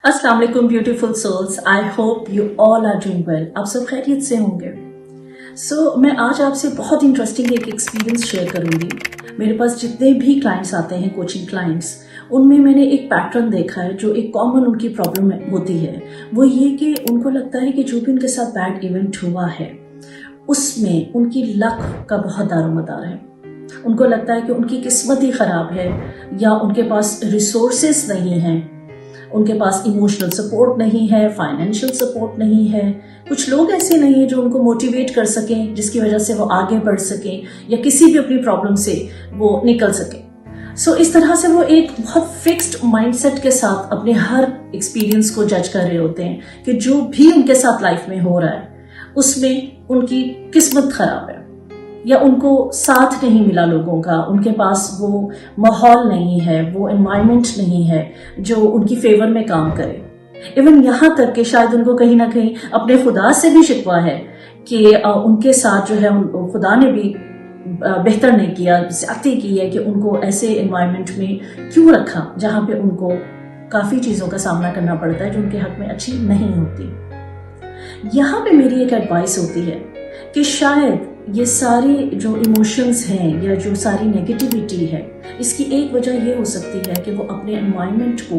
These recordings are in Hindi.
अस्सलाम वालेकुम beautiful souls. I hope you all are doing well. आप सब खैरियत से होंगे। मैं आज आपसे बहुत इंटरेस्टिंग एक एक्सपीरियंस शेयर करूंगी। मेरे पास जितने भी क्लाइंट्स आते हैं, कोचिंग क्लाइंट्स, उनमें मैंने एक पैटर्न देखा है जो एक कॉमन उनकी प्रॉब्लम होती है। वो ये कि उनको लगता है कि जो भी उनके साथ बैड इवेंट हुआ है उसमें उनकी लक का बहुत दारोमदार है। उनको लगता है कि उनकी किस्मत ही खराब है, या उनके पास रिसोर्सेस नहीं हैं, उनके पास इमोशनल सपोर्ट नहीं है, फाइनेंशियल सपोर्ट नहीं है। कुछ लोग ऐसे नहीं हैं जो उनको मोटिवेट कर सकें, जिसकी वजह से वो आगे बढ़ सकें या किसी भी अपनी प्रॉब्लम से वो निकल सकें। इस तरह से वो एक बहुत फिक्स्ड माइंडसेट के साथ अपने हर एक्सपीरियंस को जज कर रहे होते हैं कि जो भी उनके साथ लाइफ में हो रहा है उसमें उनकी किस्मत खराब है, या उनको साथ नहीं मिला लोगों का, उनके पास वो माहौल नहीं है, वो एनवायरनमेंट नहीं है जो उनकी फेवर में काम करे। इवन यहाँ तक कि शायद उनको कहीं ना कहीं अपने खुदा से भी शिकवा है कि उनके साथ जो है खुदा ने भी बेहतर नहीं किया, ज्यादती की है कि उनको ऐसे एनवायरनमेंट में क्यों रखा जहाँ पे उनको काफी चीजों का सामना करना पड़ता है जो उनके हक में अच्छी नहीं होती। यहाँ पे मेरी एक एडवाइस होती है कि शायद ये सारी जो इमोशंस हैं या जो सारी नेगेटिविटी है, इसकी एक वजह ये हो सकती है कि वो अपने एनवायरनमेंट को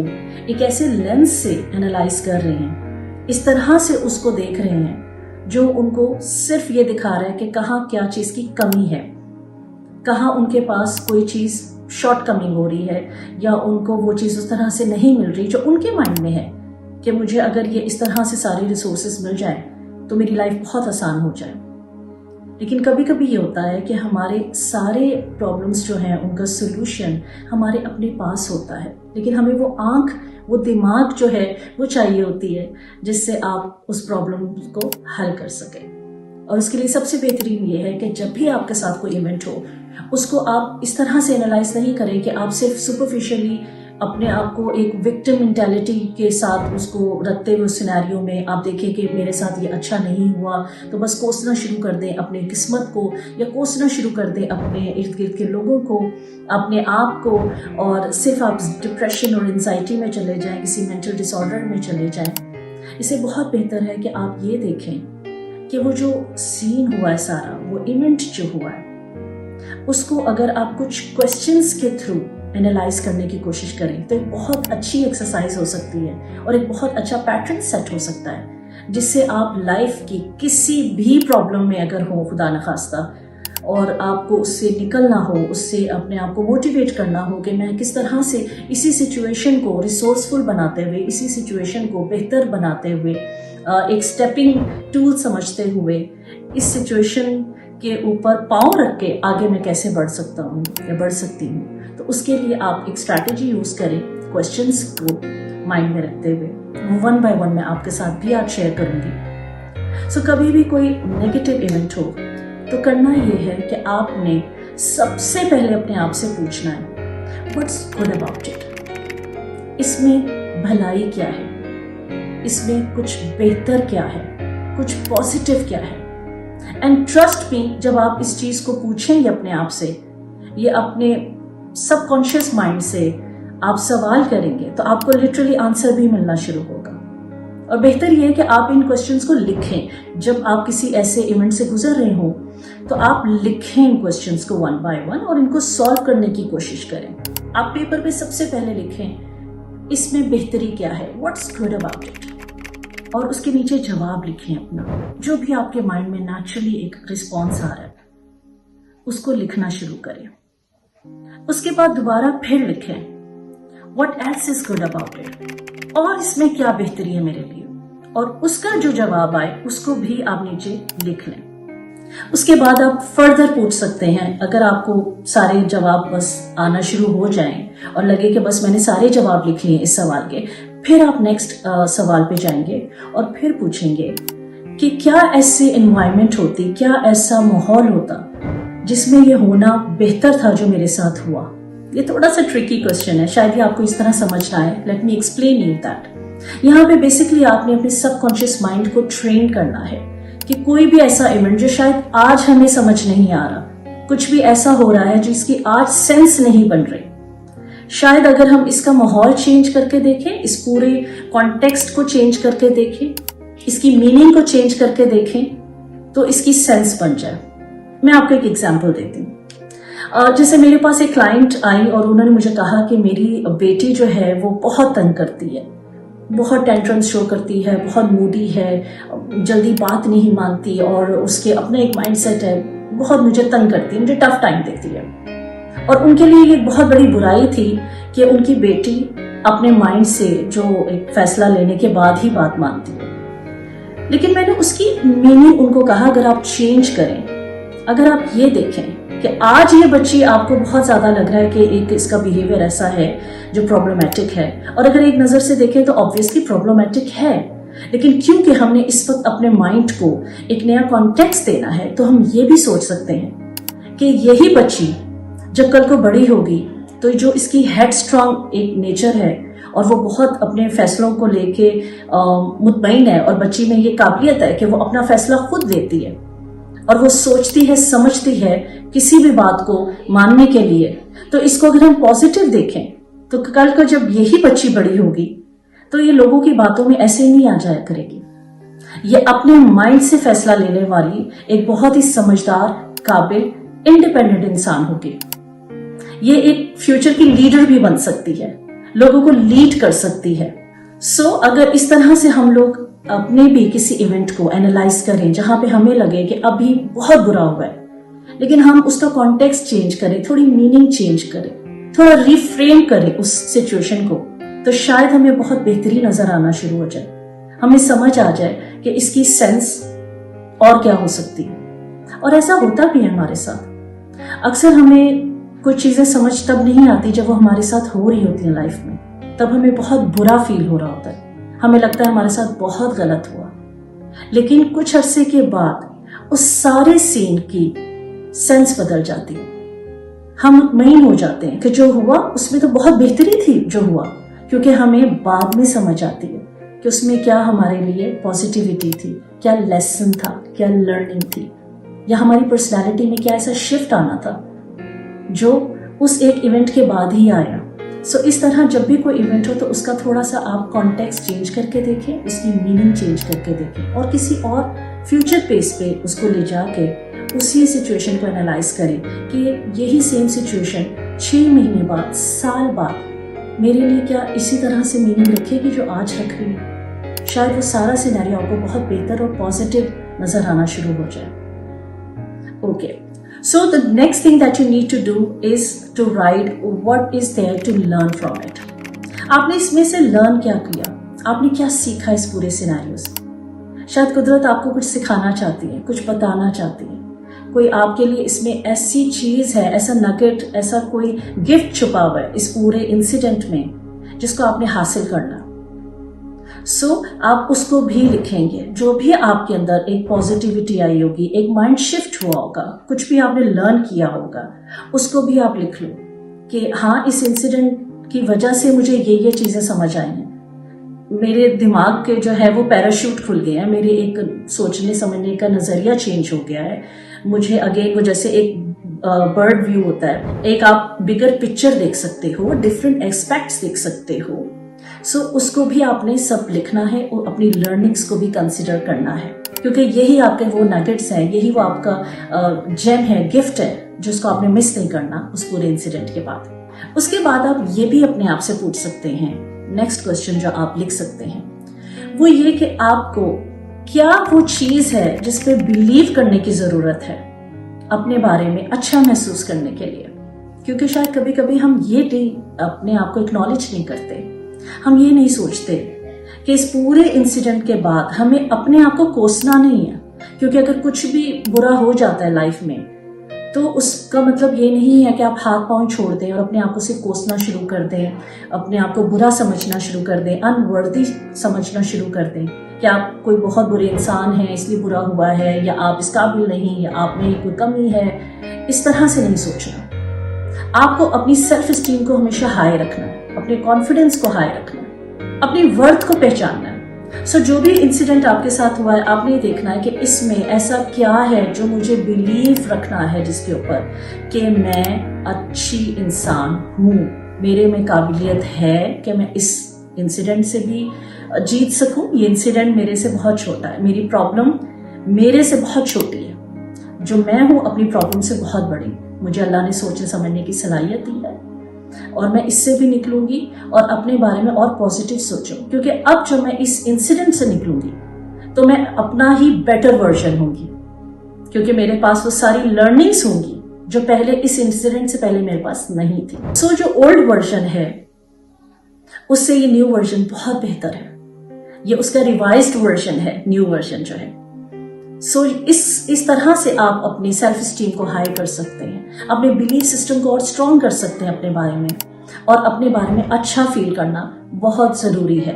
एक ऐसे लेंस से एनालाइज कर रहे हैं, इस तरह से उसको देख रहे हैं जो उनको सिर्फ ये दिखा रहा है कि कहाँ क्या चीज़ की कमी है, कहाँ उनके पास कोई चीज़ शॉर्ट कमिंग हो रही है, या उनको वो चीज़ उस तरह से नहीं मिल रही जो उनके माइंड में है कि मुझे अगर ये इस तरह से सारी रिसोर्सेज मिल जाए तो मेरी लाइफ बहुत आसान हो जाए। लेकिन कभी कभी ये होता है कि हमारे सारे प्रॉब्लम्स जो हैं उनका सोल्यूशन हमारे अपने पास होता है, लेकिन हमें वो आंख, वो दिमाग जो है वो चाहिए होती है जिससे आप उस प्रॉब्लम को हल कर सकें। और उसके लिए सबसे बेहतरीन ये है कि जब भी आपके साथ कोई इवेंट हो उसको आप इस तरह से एनालाइज नहीं करें कि आप सिर्फ सुपरफिशियली अपने आप को एक विक्टिम मेंटालिटी के साथ उसको रखते हुए सिनेरियो में आप देखें कि मेरे साथ ये अच्छा नहीं हुआ तो बस कोसना शुरू कर दें अपने किस्मत को, या कोसना शुरू कर दें अपने इर्द गिर्द के लोगों को, अपने आप को, और सिर्फ आप डिप्रेशन और एंजाइटी में चले जाएं, किसी मेंटल डिसऑर्डर में चले जाएं। इससे बहुत बेहतर है कि आप ये देखें कि वो जो सीन हुआ है सारा, वो इवेंट जो हुआ है, उसको अगर आप कुछ क्वेश्चंस के थ्रू एनालाइज करने की कोशिश करें तो एक बहुत अच्छी एक्सरसाइज हो सकती है और एक बहुत अच्छा पैटर्न सेट हो सकता है, जिससे आप लाइफ की किसी भी प्रॉब्लम में अगर हो खुदा न खास्ता और आपको उससे निकलना हो, उससे अपने आप को मोटिवेट करना हो कि मैं किस तरह से इसी सिचुएशन को रिसोर्सफुल बनाते हुए, इसी सिचुएशन को बेहतर बनाते हुए, एक स्टेपिंग टूल समझते हुए इस सिचुएशन के ऊपर पाँव रख के आगे मैं कैसे बढ़ सकता हूँ या बढ़ सकती हूँ। तो उसके लिए आप एक स्ट्रैटेजी यूज करें, क्वेश्चंस को माइंड में रखते हुए। वन बाय वन मैं आपके साथ भी आज शेयर करूंगी। कभी भी कोई नेगेटिव इवेंट हो तो करना ये है कि आपने सबसे पहले अपने आप से पूछना है, व्हाट्स गुड अबाउट इट? इसमें भलाई क्या है, इसमें कुछ बेहतर क्या है, कुछ पॉजिटिव क्या है? एंड ट्रस्ट मी, जब आप इस चीज को पूछेंगे अपने आप से, ये अपने सबकॉन्शियस माइंड से आप सवाल करेंगे तो आपको लिटरली आंसर भी मिलना शुरू होगा। और बेहतर यह है कि आप इन क्वेश्चंस को लिखें। जब आप किसी ऐसे इवेंट से गुजर रहे हो तो आप लिखें इन क्वेश्चंस को वन बाय वन और इनको सॉल्व करने की कोशिश करें। आप पेपर पे सबसे पहले लिखें, इसमें बेहतरी क्या है, व्हाट्स गुड अबाउट इट, और उसके नीचे जवाब लिखें अपना। जो भी आपके माइंड में नेचुरली एक रिस्पॉन्स आ रहा है उसको लिखना शुरू करें। उसके बाद दोबारा फिर लिखें, What else is good about it? और इसमें क्या बेहतरी है मेरे लिए, और उसका जो जवाब आए उसको भी आप नीचे लिख लें। उसके बाद आप फर्दर पूछ सकते हैं। अगर आपको सारे जवाब बस आना शुरू हो जाएं और लगे कि बस मैंने सारे जवाब लिख लिए इस सवाल के, फिर आप नेक्स्ट सवाल पे जाएंगे और फिर पूछेंगे कि क्या ऐसे एनवायरनमेंट होती, क्या ऐसा माहौल होता जिसमें ये होना बेहतर था जो मेरे साथ हुआ। ये थोड़ा सा ट्रिकी क्वेश्चन है, शायद ये आपको इस तरह समझ आए। Let me explain you that. यहाँ पे बेसिकली आपने अपने सबकॉन्शियस माइंड को ट्रेन करना है कि कोई भी ऐसा इवेंट जो शायद आज हमें समझ नहीं आ रहा, कुछ भी ऐसा हो रहा है जिसकी आज सेंस नहीं बन रही, शायद अगर हम इसका माहौल चेंज करके देखें, इस पूरे कॉन्टेक्स्ट को चेंज करके देखें, इसकी मीनिंग को चेंज करके देखें, तो इसकी सेंस बन जाए। मैं आपको एक एग्जांपल देती हूँ। जैसे मेरे पास एक क्लाइंट आई और उन्होंने मुझे कहा कि मेरी बेटी जो है वो बहुत तंग करती है, बहुत टेंट्रम्स शो करती है, बहुत मूडी है, जल्दी बात नहीं मानती और उसके अपना एक माइंडसेट है, बहुत मुझे तंग करती है, मुझे टफ टाइम देती है। और उनके लिए ये बहुत बड़ी बुराई थी कि उनकी बेटी अपने माइंड से जो एक फैसला लेने के बाद ही बात मानती है। लेकिन मैंने उसकी मीनिंग उनको कहा, अगर आप चेंज करें, अगर आप ये देखें कि आज ये बच्ची आपको बहुत ज्यादा लग रहा है कि एक इसका बिहेवियर ऐसा है जो प्रॉब्लमेटिक है, और अगर एक नजर से देखें तो ऑब्वियसली प्रॉब्लमेटिक है, लेकिन क्योंकि हमने इस वक्त अपने माइंड को एक नया कॉन्टेक्स्ट देना है, तो हम ये भी सोच सकते हैं कि यही बच्ची जब कल को बड़ी होगी तो जो इसकी हेड स्ट्रांग एक नेचर है और वो बहुत अपने फैसलों को लेके मुतमईन है, और बच्ची में ये काबिलियत है कि वो अपना फैसला खुद लेती है और वो सोचती है, समझती है किसी भी बात को मानने के लिए, तो इसको अगर हम पॉजिटिव देखें तो कल को जब यही बच्ची बड़ी होगी तो ये लोगों की बातों में ऐसे ही नहीं आ जाया करेगी। ये अपने माइंड से फैसला लेने वाली एक बहुत ही समझदार, काबिल, इंडिपेंडेंट इंसान होगी। ये एक फ्यूचर की लीडर भी बन सकती है, लोगों को लीड कर सकती है। अगर इस तरह से हम लोग अपने भी किसी इवेंट को एनालाइज करें जहां पे हमें लगे कि अभी बहुत बुरा हुआ है, लेकिन हम उसका कॉन्टेक्स्ट चेंज करें, थोड़ी मीनिंग चेंज करें, थोड़ा रिफ्रेम करें उस सिचुएशन को, तो शायद हमें बहुत बेहतरीन नजर आना शुरू हो जाए, हमें समझ आ जाए कि इसकी सेंस और क्या हो सकती है। और ऐसा होता भी है हमारे साथ। अक्सर हमें कुछ चीजें समझ तब नहीं आती जब वो हमारे साथ हो रही होती है लाइफ में, तब हमें बहुत बुरा फील हो रहा होता है, हमें लगता है हमारे साथ बहुत गलत हुआ। लेकिन कुछ अरसे के बाद उस सारे सीन की सेंस बदल जाती है, हम मुतमईन हो जाते हैं कि जो हुआ उसमें तो बहुत बेहतरी थी जो हुआ, क्योंकि हमें बाद में समझ आती है कि उसमें क्या हमारे लिए पॉजिटिविटी थी, क्या लेसन था, क्या लर्निंग थी, या हमारी पर्सनैलिटी में क्या ऐसा शिफ्ट आना था जो उस एक इवेंट के बाद ही आया। इस तरह जब भी कोई इवेंट हो तो उसका थोड़ा सा आप कॉन्टेक्स्ट चेंज करके देखें, उसकी मीनिंग चेंज करके देखें, और किसी और फ्यूचर पेस पे उसको ले जाके उसी सिचुएशन को एनालाइज करें कि यही सेम सिचुएशन 6 महीने बाद, साल बाद मेरे लिए क्या इसी तरह से मीनिंग रखेगी जो आज रख रही है। शायद वो सारा सिनेरियो आपको बहुत बेहतर और पॉजिटिव नजर आना शुरू हो जाए। Okay, so the next thing that you need to do is to write what is there to learn from it. आपने इसमें से लर्न क्या किया, आपने क्या सीखा इस पूरे सिनेरियो से। शायद कुदरत आपको कुछ सिखाना चाहती है, कुछ बताना चाहती है, कोई आपके लिए इसमें ऐसी चीज है, ऐसा नगेट, ऐसा कोई गिफ्ट छुपा हुआ है इस पूरे इंसिडेंट में जिसको आपने हासिल करना। आप उसको भी लिखेंगे, जो भी आपके अंदर एक पॉजिटिविटी आई होगी, एक माइंड शिफ्ट हुआ होगा, कुछ भी आपने लर्न किया होगा, उसको भी आप लिख लो कि हाँ, इस इंसिडेंट की वजह से मुझे ये चीजें समझ आई हैं, मेरे दिमाग के जो है वो पैराशूट खुल गए हैं, मेरे एक सोचने समझने का नजरिया चेंज हो गया है, मुझे अगेन वो जैसे एक बर्ड व्यू होता है, एक आप बिगर पिक्चर देख सकते हो, डिफरेंट एस्पेक्ट्स देख सकते हो। उसको भी आपने सब लिखना है और अपनी लर्निंग्स को भी कंसिडर करना है, क्योंकि यही आपके वो नगेट्स हैं, यही वो आपका जेम है, गिफ्ट है, जिसको आपने मिस नहीं करना उस पूरे इंसिडेंट के बाद। उसके बाद आप ये भी अपने आप से पूछ सकते हैं, नेक्स्ट क्वेश्चन जो आप लिख सकते हैं वो ये कि आपको क्या वो चीज है जिस पे बिलीव करने की जरूरत है अपने बारे में अच्छा महसूस करने के लिए। क्योंकि शायद कभी कभी हम ये अपने आप को एक्नॉलेज नहीं करते, हम ये नहीं सोचते कि इस पूरे इंसिडेंट के बाद हमें अपने आप को कोसना नहीं है, क्योंकि अगर कुछ भी बुरा हो जाता है लाइफ में तो उसका मतलब ये नहीं है कि आप हाथ पांव छोड़ दें और अपने आप को सिर्फ कोसना शुरू कर दें, अपने आप को बुरा समझना शुरू कर दें, अनवर्दी समझना शुरू कर दें कि आप कोई बहुत बुरे इंसान हैं इसलिए बुरा हुआ है, या आप इस काबिल नहीं, या आप में कोई कमी है। इस तरह से नहीं सोचना। आपको अपनी सेल्फ स्टीम को हमेशा हाई रखना है, अपने कॉन्फिडेंस को हाई रखना है, अपनी वर्थ को पहचानना है। जो भी इंसिडेंट आपके साथ हुआ है, आपने देखना है कि इसमें ऐसा क्या है जो मुझे बिलीव रखना है जिसके ऊपर कि मैं अच्छी इंसान हूँ, मेरे में काबिलियत है कि मैं इस इंसिडेंट से भी जीत सकूं। ये इंसिडेंट मेरे से बहुत छोटा है, मेरी प्रॉब्लम मेरे से बहुत छोटी है, जो मैं हूं अपनी प्रॉब्लम से बहुत बड़ी। मुझे अल्लाह ने सोचने समझने की सलाहियत दी है और मैं इससे भी निकलूंगी और अपने बारे में और पॉजिटिव सोचूं, क्योंकि अब जब मैं इस इंसिडेंट से निकलूंगी तो मैं अपना ही बेटर वर्जन होंगी, क्योंकि मेरे पास वो सारी लर्निंग्स होंगी जो पहले इस इंसिडेंट से पहले मेरे पास नहीं थी। सो जो ओल्ड वर्जन है उससे ये न्यू वर्जन बहुत बेहतर है, ये उसका रिवाइज्ड वर्जन है, न्यू वर्जन जो है। सो इस तरह से आप अपनी सेल्फ स्टीम को हाई कर सकते हैं, अपने बिलीफ सिस्टम को और स्ट्रॉन्ग कर सकते हैं अपने बारे में, और अपने बारे में अच्छा फील करना बहुत जरूरी है,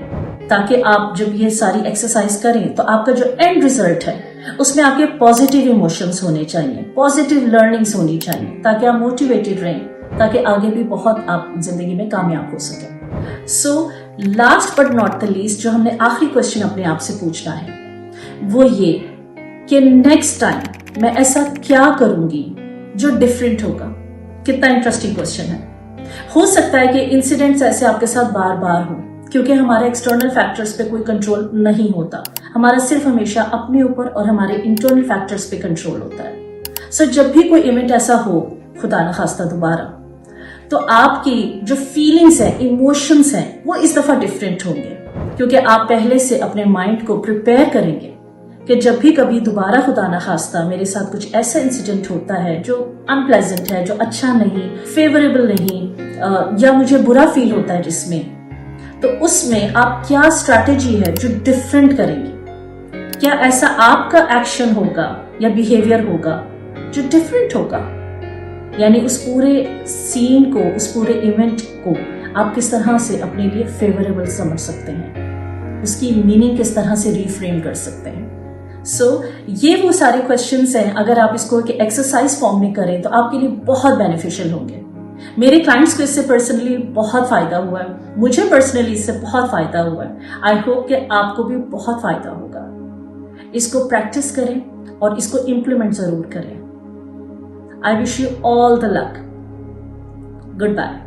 ताकि आप जब ये सारी एक्सरसाइज करें तो आपका जो एंड रिजल्ट है उसमें आपके पॉजिटिव इमोशंस होने चाहिए, पॉजिटिव लर्निंग्स होनी चाहिए, ताकि आप मोटिवेटेड रहें, ताकि आगे भी बहुत आप जिंदगी में कामयाब हो सकें। So last but not the least, जो हमने आखिरी क्वेश्चन अपने आप से पूछना है वो ये कि नेक्स्ट टाइम मैं ऐसा क्या करूंगी जो डिफरेंट होगा। कितना इंटरेस्टिंग क्वेश्चन है। हो सकता है कि इंसिडेंट्स ऐसे आपके साथ बार बार हो, क्योंकि हमारे एक्सटर्नल फैक्टर्स पे कोई कंट्रोल नहीं होता, हमारा सिर्फ हमेशा अपने ऊपर और हमारे इंटरनल फैक्टर्स पे कंट्रोल होता है। सो जब भी कोई इवेंट ऐसा हो, खुदा न खास्ता दोबारा, तो आपकी जो फीलिंग्स हैं, इमोशंस हैं, वो इस दफा डिफरेंट होंगे, क्योंकि आप पहले से अपने माइंड को प्रिपेयर करेंगे कि जब भी कभी दोबारा खुदा न खास्ता मेरे साथ कुछ ऐसा इंसिडेंट होता है जो अनप्लेजेंट है, जो अच्छा नहीं, फेवरेबल नहीं, या मुझे बुरा फील होता है जिसमें, तो उसमें आप क्या स्ट्रैटेजी है जो डिफरेंट करेंगे। क्या ऐसा आपका एक्शन होगा या बिहेवियर होगा जो डिफरेंट होगा, यानी उस पूरे सीन को, उस पूरे इवेंट को आप किस तरह से अपने लिए फेवरेबल समझ सकते हैं, उसकी मीनिंग किस तरह से रिफ्रेम कर सकते हैं। सो ये वो सारे क्वेश्चंस हैं, अगर आप इसको एक एक्सरसाइज फॉर्म में करें तो आपके लिए बहुत बेनिफिशियल होंगे। मेरे क्लाइंट्स को इससे पर्सनली बहुत फायदा हुआ है, मुझे पर्सनली इससे बहुत फायदा हुआ है। आई होप कि आपको भी बहुत फायदा होगा। इसको प्रैक्टिस करें और इसको इम्प्लीमेंट जरूर करें। I wish you all the luck. Good bye.